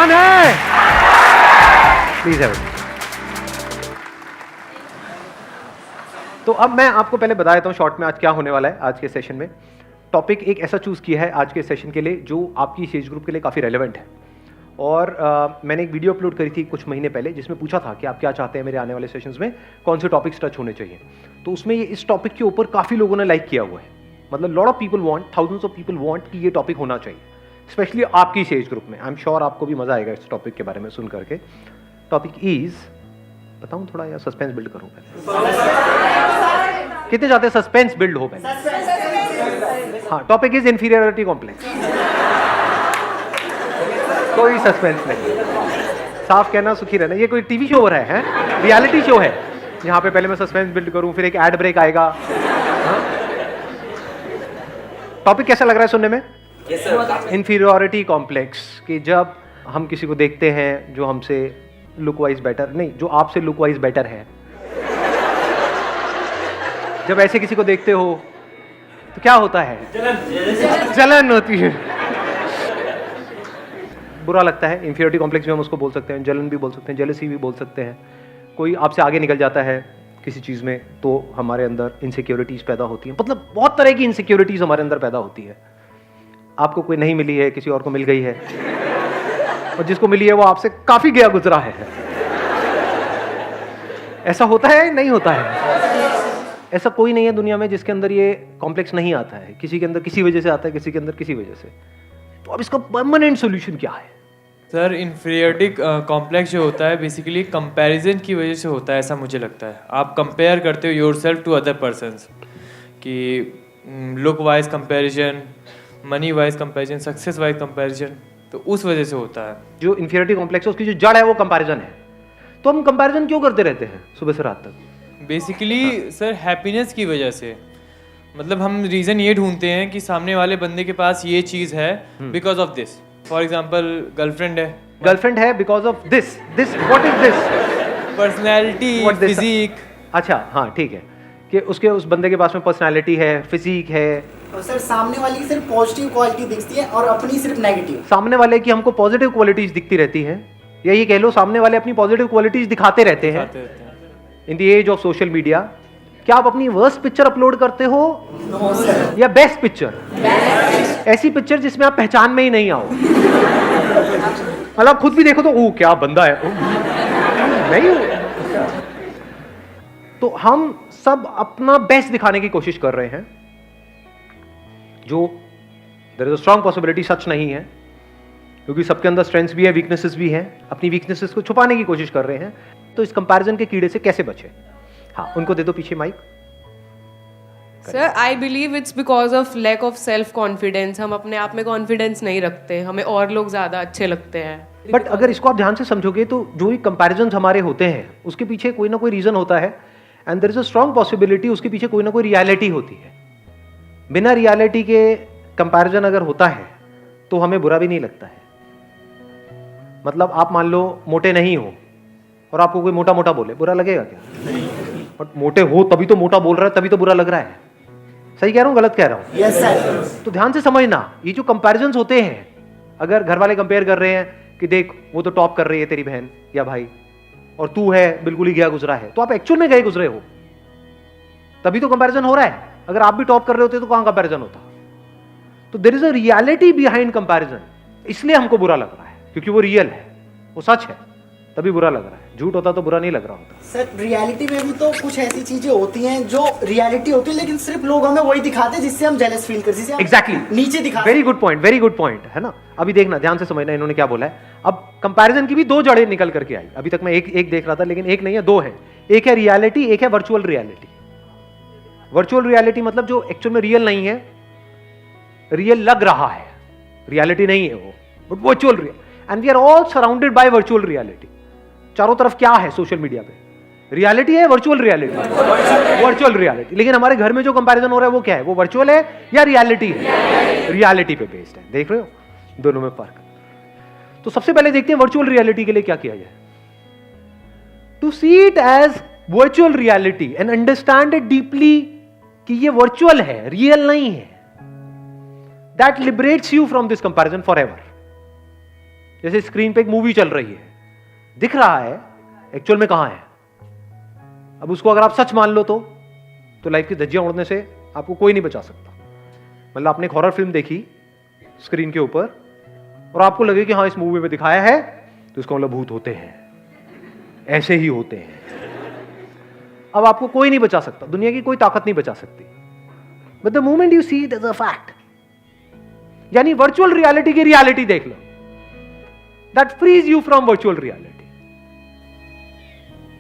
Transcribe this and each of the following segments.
Done है? Please have. तो अब मैं आपको पहले बता देता हूँ शॉर्ट में आज क्या होने वाला है। आज के सेशन में टॉपिक एक ऐसा चूज किया है आज के सेशन के लिए जो आपकी एज ग्रुप के लिए काफ़ी रेलेवेंट है। और मैंने एक वीडियो अपलोड करी थी कुछ महीने पहले जिसमें पूछा था कि आप क्या चाहते हैं मेरे आने वाले सेशंस में कौन से टॉपिक्स टच होने चाहिए। तो उसमें ये इस टॉपिक के ऊपर काफ़ी लोगों ने लाइक किया हुआ है। मतलब lot of people want, thousands of people want कि ये टॉपिक होना चाहिए, स्पेशली आपकी एज ग्रुप में। आई एम श्योर आपको भी मजा आएगा इस टॉपिक के बारे में सुन करके। टॉपिक इज, बताऊं थोड़ा या सस्पेंस बिल्ड करूं पहले? कितने चाहते हैं सस्पेंस बिल्ड हो पहले? हाँ, टॉपिक इज इंफीरियरिटी कॉम्प्लेक्स। कोई सस्पेंस नहीं, साफ कहना सुखी रहना। ये कोई टीवी शो हो रहा है, रियलिटी शो है यहाँ पे पहले मैं सस्पेंस बिल्ड करूं फिर एक एड ब्रेक आएगा। टॉपिक कैसा लग रहा है सुनने में? इंफीरियरिटी कॉम्प्लेक्स कि जब हम किसी को देखते हैं जो हमसे लुक वाइज बेटर, नहीं, जो आपसे लुक वाइज बेटर है, जब ऐसे किसी को देखते हो तो क्या होता है? जलन होती है, बुरा लगता है। इंफीरियरिटी कॉम्प्लेक्स भी हम उसको बोल सकते हैं, जलन भी बोल सकते हैं, जेलसी भी बोल सकते हैं। कोई आपसे आगे निकल जाता है किसी चीज़ में तो हमारे अंदर इनसिक्योरिटीज़ पैदा होती हैं। मतलब बहुत तरह की इनसिक्योरिटीज़ हमारे अंदर पैदा होती है। आपको कोई नहीं मिली है, किसी और को मिल गई है, और जिसको मिली है वो आपसे काफ़ी गया गुजरा है। ऐसा होता है नहीं होता है? ऐसा कोई नहीं है दुनिया में जिसके अंदर ये कॉम्प्लेक्स नहीं आता है। किसी के अंदर किसी वजह से आता है, किसी के अंदर किसी वजह से। तो अब इसका परमानेंट सोल्यूशन क्या है? सर, इंफीरियरिटी कॉम्प्लेक्स जो होता है बेसिकली कंपैरिजन की वजह से होता है, ऐसा मुझे लगता है। आप कंपेयर करते हो योरसेल्फ टू अदर पर्सन्स, कि look wise comparison, money wise comparison, success wise comparison, तो उस वजह से होता है। जो इंफीरियरिटी कॉम्प्लेक्स है उसकी जो जड़ है वो कंपैरिजन है। तो हम कंपैरिजन क्यों करते रहते हैं सुबह से रात तक? बेसिकली सर हैप्पीनेस की वजह से। मतलब हम रीज़न ये ढूंढते हैं कि सामने वाले बंदे के पास ये चीज़ है because of this. For example girlfriend है because of this. What is this? Personality, physique. अच्छा, हाँ ठीक है कि उसके उस बंदे के पास में पर्सनैलिटी है, फिजिक है। और सर सामने वाले की सिर्फ पॉजिटिव क्वालिटी दिखती है और अपनी सिर्फ नेगेटिव। सामने वाले की हमको पॉजिटिव क्वालिटीज दिखती रहती हैं, या ये कह लो सामने वाले अपनी पॉजिटिव क्वालिटीज दिखाते रहते हैं। In the age of social media क्या आप अपनी वर्स्ट पिक्चर अपलोड करते हो या बेस्ट पिक्चर? ऐसी पिक्चर जिसमें आप पहचान में ही नहीं आओ। मतलब खुद भी देखो तो ओ क्या बंदा है, नहीं हो। तो हम सब अपना बेस्ट दिखाने की कोशिश कर रहे हैं, जो there is a strong possibility सच नहीं है, क्योंकि सबके अंदर स्ट्रेंथ्स भी है, वीकनेसेस भी हैं। अपनी वीकनेसेस को छुपाने की कोशिश कर रहे हैं। तो इस कंपैरिजन के कीड़े से कैसे बचे? हाँ, उनको दे दो पीछे mike. Sir, I believe it's because of lack of self confidence. हम अपने आप में कॉन्फिडेंस नहीं रखते, हमें और लोग ज़्यादा अच्छे लगते हैं। बट अगर इसको आप ध्यान से समझोगे तो जो भी कंपैरिजन हमारे होते हैं उसके पीछे कोई ना कोई रीजन होता है, and there is a strong possibility उसके पीछे कोई ना कोई रियलिटी होती है। बिना रियलिटी के कंपैरिजन अगर होता है तो हमें बुरा भी नहीं लगता है। मतलब आप मान लो मोटे नहीं हो और आपको कोई मोटा मोटा बोले, बुरा लगेगा क्या? बट मोटे हो तभी तो मोटा बोल रहा है, तभी तो बुरा लग रहा है। सही कह रहा हूँ गलत कह रहा हूँ? Yes sir. तो ध्यान से समझना, ये जो कंपैरिजन्स होते हैं, अगर घर वाले कंपेयर कर रहे हैं कि देख वो तो टॉप कर रही है तेरी बहन या भाई, और तू है बिल्कुल ही गया गुजरा है, तो आप एक्चुअल में गए गुजरे हो, तभी तो कंपैरिजन हो रहा है। अगर आप भी टॉप कर रहे होते तो कहां कंपैरिजन होता? तो there is a reality behind comparison, इसलिए हमको बुरा लग रहा है, क्योंकि वो रियल है, वो सच है, तभी बुरा लग रहा है। झूठ होता तो बुरा नहीं लग रहा होता। सर रियलिटी में भी तो कुछ ऐसी चीजें होती हैं जो रियलिटी होती है, लेकिन सिर्फ लोग हमें वही दिखाते हैं जिससे हम जेलस फील करते हैं। एग्जैक्टली, नीचे दिखाते। वेरी गुड पॉइंट है ना। अभी देखना, ध्यान से समझना इन्होंने क्या बोला है। अब कंपैरिजन की भी दो जड़ें निकल करके आई। अभी तक मैं एक देख रहा था, लेकिन एक नहीं है, दो है। एक है रियलिटी, एक है वर्चुअल रियलिटी। वर्चुअल रियलिटी मतलब जो एक्चुअल में रियल नहीं है, रियल लग रहा है, रियलिटी नहीं है वो, but virtual real. And we are all surrounded by virtual reality. चारों तरफ क्या है सोशल मीडिया पे? रियलिटी है, वर्चुअल रियलिटी, वर्चुअल रियलिटी। लेकिन हमारे घर में जो कंपैरिजन हो रहा है वो क्या है? वो वर्चुअल है या रियलिटी है? रियलिटी पे बेस्ड है। देख रहे हो दोनों में फर्क। तो सबसे पहले देखते हैं वर्चुअल रियलिटी के लिए क्या किया जाए। To see it as virtual reality and understand it deeply कि ये वर्चुअल है, रियल नहीं है, that liberates you from this comparison forever. जैसे स्क्रीन पे एक मूवी चल रही है, दिख रहा है, एक्चुअल में कहां है। अब उसको अगर आप सच मान लो तो लाइफ की धज्जियां उड़ने से आपको कोई नहीं बचा सकता। मतलब आपने एक हॉरर फिल्म देखी स्क्रीन के ऊपर और आपको लगे कि हाँ इस मूवी में दिखाया है, तो इसका मतलब भूत होते हैं, ऐसे ही होते हैं। अब आपको कोई नहीं बचा सकता, दुनिया की कोई ताकत नहीं बचा सकती। But the moment you see it as a fact, यानी वर्चुअल रियलिटी की रियलिटी देख लो, that frees you from virtual reality.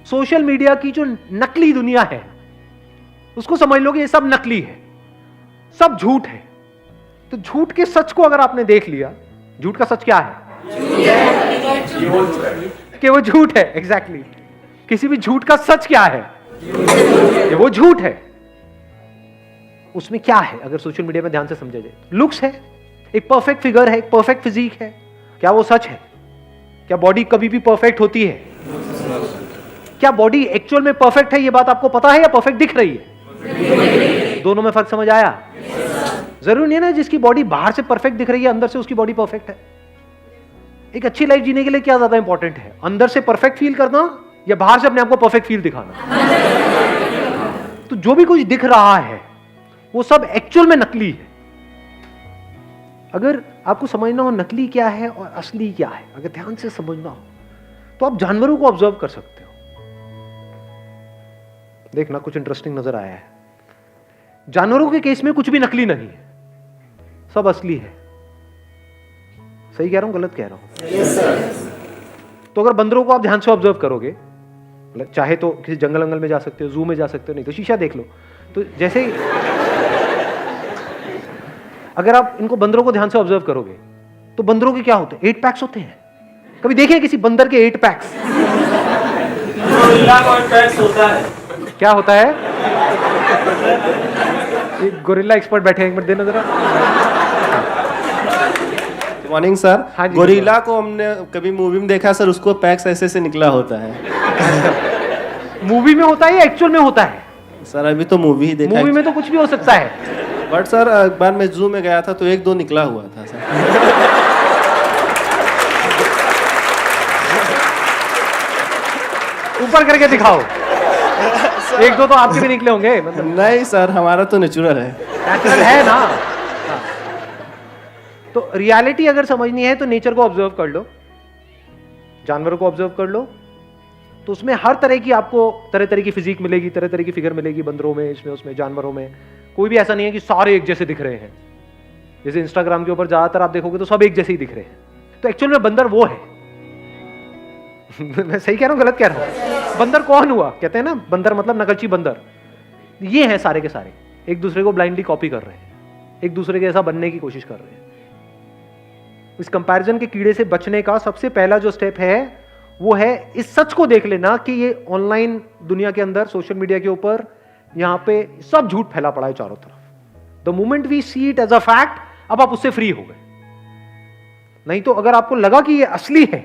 Social media की जो नकली दुनिया है उसको समझ लो कि ये सब नकली है, सब झूठ है। तो झूठ के सच को अगर आपने देख लिया, झूठ का सच क्या है? कि वो झूठ है। एग्जैक्टली किसी भी झूठ का सच क्या है? कि वो झूठ है। उसमें क्या है अगर सोशल मीडिया में ध्यान से समझा जाए? लुक्स है, एक परफेक्ट फिगर है, एक परफेक्ट फिजिक है। क्या वो सच है? क्या बॉडी कभी भी परफेक्ट होती है? क्या बॉडी एक्चुअल में परफेक्ट है, ये बात आपको पता है, या परफेक्ट दिख रही है? दोनों में फर्क समझ आया? जरूरी नहीं है ना जिसकी बॉडी बाहर से परफेक्ट दिख रही है अंदर से उसकी बॉडी परफेक्ट है। एक अच्छी लाइफ जीने के लिए क्या ज्यादा इंपॉर्टेंट है, अंदर से परफेक्ट फील करना या बाहर से अपने आप को परफेक्ट फील दिखाना? तो जो भी कुछ दिख रहा है वो सब एक्चुअल में नकली है। अगर आपको समझना हो नकली क्या है और असली क्या है, अगर ध्यान से समझना हो तो आप जानवरों को ऑब्जर्व कर सकते हो। देखना कुछ इंटरेस्टिंग नजर आया है। जानवरों के केस में कुछ भी नकली नहीं है, सब असली है। सही कह रहा हूं, गलत कह रहा हूं? Yes sir. तो अगर बंदरों को आप ध्यान से ऑब्जर्व करोगे, चाहे तो किसी जंगल में जा सकते हो, जू में जा सकते हो, नहीं तो शीशा देख लो। तो जैसे ही अगर आप इनको बंदरों को ध्यान से ऑब्जर्व करोगे तो बंदरों के क्या होते हैं? 8 पैक्स होते हैं। कभी देखे किसी बंदर के 8 पैक्स? होता है। क्या होता है? एक गोरिल्ला एक्सपर्ट बैठे हैं, एक मिनट देना जरा। Morning sir. हाँ जी, गोरिल्ला को हमने कभी मूवी में देखा सर, उसको पैक्स ऐसे से निकला होता है। मूवी में होता है या एक्चुअल में होता है? सर अभी तो मूवी ही देखा। मूवी में तो कुछ भी हो सकता है। बट सर एक बार मैं जू में गया था तो 1-2 निकला हुआ था सर। ऊपर करके दिखाओ। 1-2 तो आपके भी निकले होंगे, मतलब नहीं सर, हमारा तो नेचुरल है। नेचुरल है ना। हाँ। तो रियलिटी अगर समझनी है तो नेचर को ऑब्जर्व कर लो, जानवरों को ऑब्जर्व कर लो, तो उसमें हर तरह की आपको तरह तरह की फिजिक मिलेगी, तरह तरह की फिगर मिलेगी। बंदरों में, इसमें, उसमें, जानवरों में कोई भी ऐसा नहीं है कि सारे एक जैसे दिख रहे हैं। जैसे इंस्टाग्राम के ऊपर ज्यादातर आप देखोगे तो सब एक जैसे ही दिख रहे हैं। तो एक्चुअल में बंदर वो है। मैं सही कह रहा हूं, गलत कह रहा हूं? बंदर कौन हुआ? कहते हैं ना बंदर मतलब नकलची बंदर। ये हैं सारे के सारे, एक दूसरे को ब्लाइंडली कॉपी कर रहे हैं, एक दूसरे के ऐसा बनने की कोशिश कर रहे हैं। इस कंपैरिजन के कीड़े से बचने का सबसे पहला जो स्टेप है वो है इस सच को देख लेना कि ये ऑनलाइन दुनिया के अंदर, सोशल मीडिया के ऊपर, यहां पे सब झूठ फैला पड़ा है चारों तरफ। The moment we see it as a fact, अब आप उससे फ्री हो गए। नहीं तो अगर आपको लगा कि ये असली है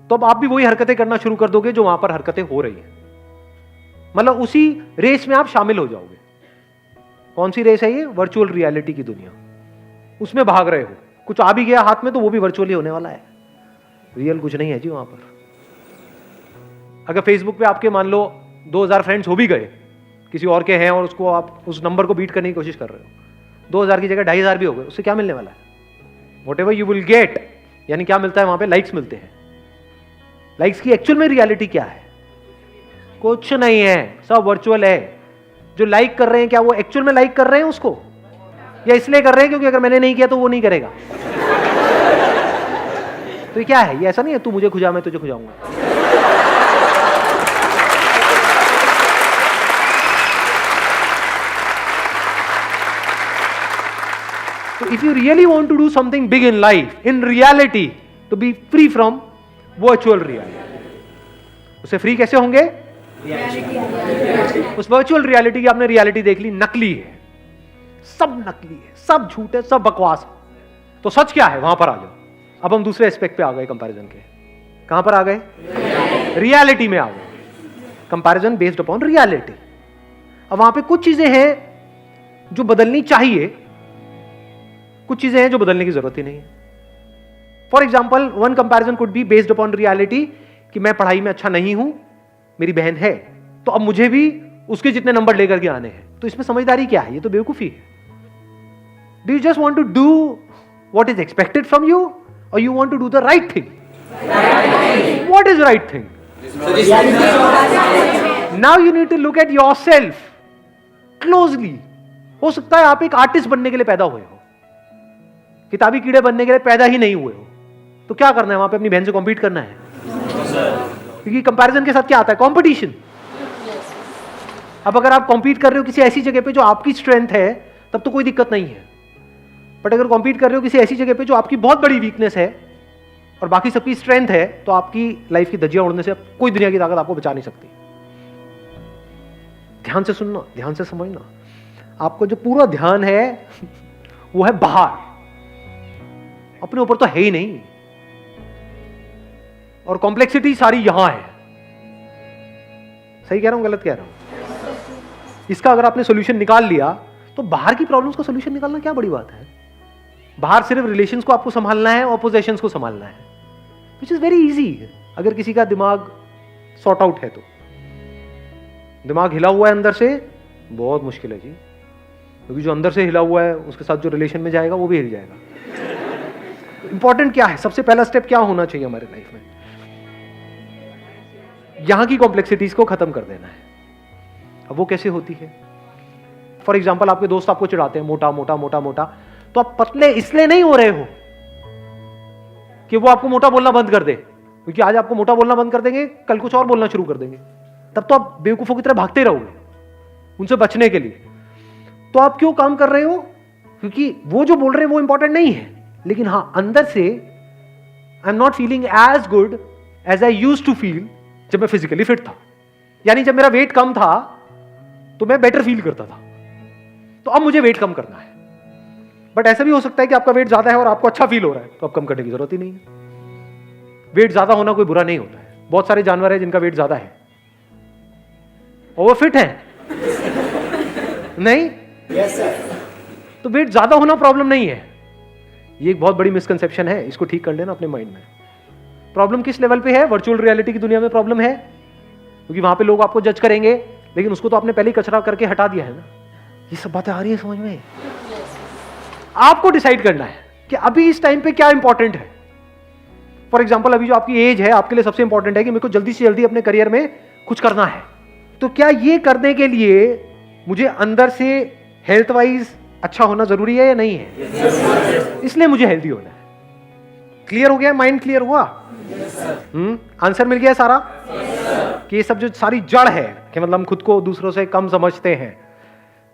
तो अब आप भी वही हरकतें करना शुरू कर दोगे जो वहां पर हरकतें हो रही हैं। मतलब उसी रेस में आप शामिल हो जाओगे। कौन सी रेस है ये? वर्चुअल रियलिटी की दुनिया। उसमें भाग रहे हो, कुछ आ भी गया हाथ में तो वो भी वर्चुअली होने वाला है, रियल कुछ नहीं है जी वहां पर। अगर फेसबुक पे आपके मान लो 2000 फ्रेंड्स हो भी गए, किसी और के हैं, और उसको आप उस नंबर को बीट करने की कोशिश कर रहे हो, 2000 की जगह 2500 भी हो गए, उससे क्या मिलने वाला है? What ever you will get, यानी क्या मिलता है वहां पे? लाइक्स मिलते हैं। लाइक्स की एक्चुअल में रियलिटी क्या है? कुछ नहीं है, सब वर्चुअल है। जो लाइक कर रहे हैं, क्या वो एक्चुअल में लाइक कर रहे हैं उसको, या इसलिए कर रहे हैं क्योंकि अगर मैंने नहीं किया तो वो नहीं करेगा? तो ये क्या है? ये ऐसा नहीं है तू मुझे खुजा मैं तुझे खुजाऊंगा। So if you really want to do something big in life, in reality, to be free from virtual reality, उससे फ्री कैसे होंगे? उस वर्चुअल रियलिटी की आपने रियलिटी देख ली, नकली है, सब नकली है, सब झूठ है, सब बकवास है। तो सच क्या है? वहां पर आ जाओ। अब हम दूसरे एस्पेक्ट पे आ गए कंपैरिजन के। कहां पर आ गए? रियलिटी में आ गए। Comparison based upon reality. अब वहां पे कुछ चीजें हैं जो बदलनी चाहिए, कुछ चीजें हैं जो बदलने की जरूरत ही नहीं है। For example one comparison could be based upon reality कि मैं पढ़ाई में अच्छा नहीं हूं, मेरी बहन है, तो अब मुझे भी उसके जितने नंबर लेकर के आने हैं। तो इसमें समझदारी क्या है? ये तो बेवकूफी है। Do you just want to do what is expected from you और you want to do the right thing? What is right thing? Now you need to look at yourself closely. हो सकता है आप एक आर्टिस्ट बनने के लिए पैदा हुए हो, किताबी कीड़े बनने के लिए पैदा ही नहीं हुए हो। तो क्या करना है? वहां पे अपनी बहन से कॉम्पीट करना है, क्योंकि कंपैरिजन के साथ क्या आता है? कंपटीशन। अब अगर आप कॉम्पीट कर रहे हो किसी ऐसी जगह पे जो आपकी स्ट्रेंथ है, तब तो कोई दिक्कत नहीं है। बट अगर कॉम्पीट कर रहे हो किसी ऐसी जगह पे जो आपकी बहुत बड़ी वीकनेस है और बाकी सबकी स्ट्रेंथ है, तो आपकी लाइफ की धज्जियां उड़ने से कोई दुनिया की ताकत आपको बचा नहीं सकती। ध्यान से सुनना, ध्यान से समझना। आपको जो पूरा ध्यान है वो है बाहर, अपने ऊपर तो है ही नहीं, और कॉम्प्लेक्सिटी सारी यहां है। सही कह रहा हूं, गलत कह रहा हूं? इसका अगर आपने सॉल्यूशन निकाल लिया तो बाहर की प्रॉब्लम्स का सॉल्यूशन निकालना क्या बड़ी बात है? बाहर सिर्फ रिलेशंस को आपको संभालना है और पोजेशंस को संभालना है, विच इज वेरी इजी। अगर किसी का दिमाग सॉर्ट आउट है तो। दिमाग हिला हुआ है अंदर से, बहुत मुश्किल है जी, क्योंकि जो अंदर से हिला हुआ है उसके साथ जो रिलेशन में जाएगा वो भी हिल जाएगा। इंपॉर्टेंट क्या है? सबसे पहला स्टेप क्या होना चाहिए हमारे लाइफ में? यहां की कॉम्प्लेक्सिटीज को खत्म कर देना है। अब वो कैसे होती है? फॉर एग्जाम्पल, आपके दोस्त आपको चिढ़ाते हैं, मोटा मोटा मोटा मोटा, तो आप पतले इसलिए नहीं हो रहे हो कि वो आपको मोटा बोलना बंद कर दे, क्योंकि आज आपको मोटा बोलना बंद कर देंगे, कल कुछ और बोलना शुरू कर देंगे, तब तो आप बेवकूफों की तरह भागते रहोगे उनसे बचने के लिए। तो आप क्यों काम कर रहे हो? क्योंकि वो जो बोल रहे हैं वो इंपॉर्टेंट नहीं है, लेकिन हां, अंदर से I am not feeling as good as I used to feel जब मैं फिजिकली फिट था। यानी जब मेरा वेट कम था तो मैं बेटर फील करता था, तो अब मुझे वेट कम करना है। बट ऐसा भी हो सकता है कि आपका वेट ज्यादा है और आपको अच्छा फील हो रहा है, तो अब कम करने की जरूरत ही नहीं है। वेट ज्यादा होना कोई बुरा नहीं होता है। बहुत सारे जानवर हैं जिनका वेट ज्यादा है और वो फिट है नहीं? Yes sir. तो वेट ज्यादा होना प्रॉब्लम नहीं है। ये एक बहुत बड़ी मिसकंसेप्शन है, इसको ठीक कर लेना अपने माइंड में। प्रॉब्लम किस लेवल पे है? वर्चुअल रियलिटी की दुनिया में प्रॉब्लम है, क्योंकि वहां पे लोग आपको जज करेंगे, लेकिन उसको तो आपने पहले ही कचरा करके हटा दिया है ना। ये सब बातें आ रही है समझ में? आपको डिसाइड करना है कि अभी इस टाइम पे क्या इंपॉर्टेंट है। फॉर एग्जाम्पल, अभी जो आपकी एज है, आपके लिए सबसे इंपॉर्टेंट है कि मेरे को जल्दी से जल्दी अपने करियर में कुछ करना है। तो क्या ये करने के लिए मुझे अंदर से हेल्थ वाइज अच्छा होना जरूरी है या नहीं है? इसलिए मुझे हेल्दी होना है। क्लियर हो गया? माइंड क्लियर हुआ? आंसर मिल गया सारा? कि ये सब जो सारी जड़ है कि मतलब हम खुद को दूसरों से कम समझते हैं,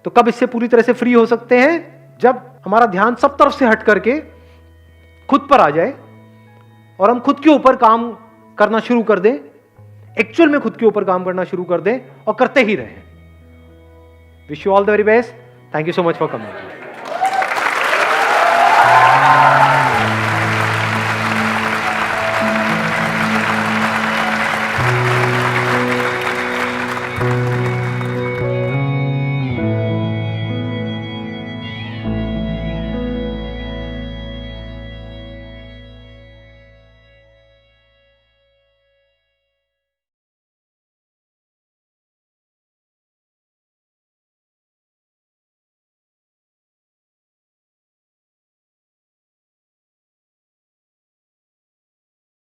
तो कब इससे पूरी तरह से फ्री हो सकते हैं? जब हमारा ध्यान सब तरफ से हट करके खुद पर आ जाए और हम खुद के ऊपर काम करना शुरू कर दें, एक्चुअल में खुद के ऊपर काम करना शुरू कर दें और करते ही रहें। Wish you all the very best. Thank you so much for coming.